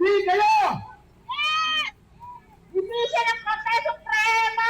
Hindi kayo! Hindi siya ng Korte Suprema!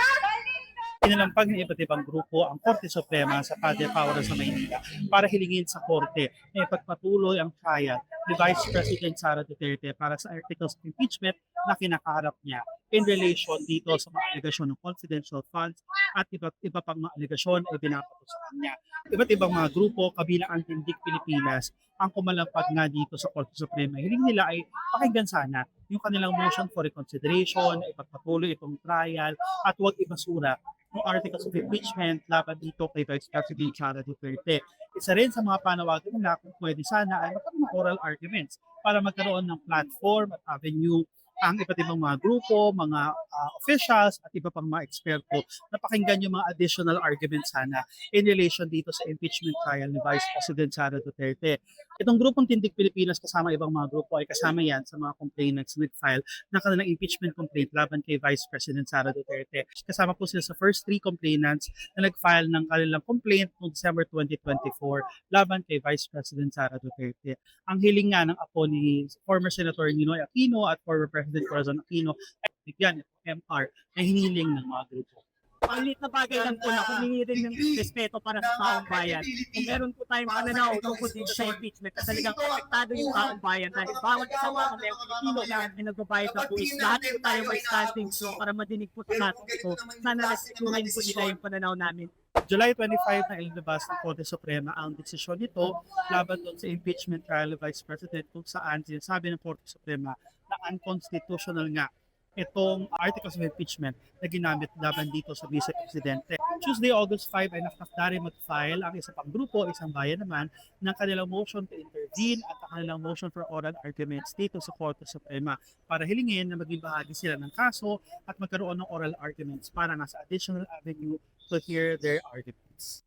Inalampag ng iba't ibang grupo ang Korte Suprema sa Padre Paura sa Maynila para hilingin sa Korte na ipagpatuloy ang trial ni Vice President Sara Duterte para sa articles of impeachment na kinakaharap niya in relation dito sa mga alegasyon ng confidential funds at iba pang mga alegasyon ay binabato sa kanya. Iba't ibang mga grupo, kabilang ang Tindig Pilipinas, ang kumalampag nga dito sa Korte Suprema. Hiling nila ay pakinggan sana yung kanilang motion for reconsideration, ipagpatuloy itong trial at huwag ibasura ng articles of impeachment laban dito kay Vice President Sara Duterte. Isa rin sa mga panawagan nila kung pwede sana ay magkaroon ng oral arguments para magkaroon ng platform at avenue ang iba't ibang mga grupo, mga officials at iba pang mga eksperto na pakinggan yung mga additional arguments sana in relation dito sa impeachment trial ni Vice President Sara Duterte. Itong grupong Tindig Pilipinas kasama ibang mga grupo ay kasama yan sa mga complainants na nag-file ng kanilang impeachment complaint laban kay Vice President Sara Duterte. Kasama po sila sa first three complainants na nag-file ng kanilang complaint noong December 2024 laban kay Vice President Sara Duterte. Ang hiling nga ng apo ni former Senator Ninoy Aquino at former President Corazon Aquino ay bigyan itong MR na hiniling ng mga grupo. Palit na bagay lang po na humingi rin ng respeto para sa taong bayan. Kung meron po tayong pananaw tungkol dito sa impeachment na talagang apektado yung taong bayan dahil bawat isang mga mayang Pilipino ay nagbabayad ng buwis. Lahat po tayo may standing so para madinig po sa natin ito. Sana respektuhin po nila yung pananaw namin. July 25 na ilabas ng Korte Suprema ang desisyon nito laban doon sa impeachment trial of Vice President kung saan sinasabi ng Korte Suprema na unconstitutional nga itong articles of impeachment na ginamit laban dito sa Vice Presidente. Tuesday, August 5 ay nakakdari mag-file ang isa pang grupo, isang bayan naman, ng kanilang motion to intervene at ang kanilang motion for oral arguments dito sa Korte Suprema para hilingin na maging bahagi sila ng kaso at magkaroon ng oral arguments para nasa additional avenue to hear their arguments.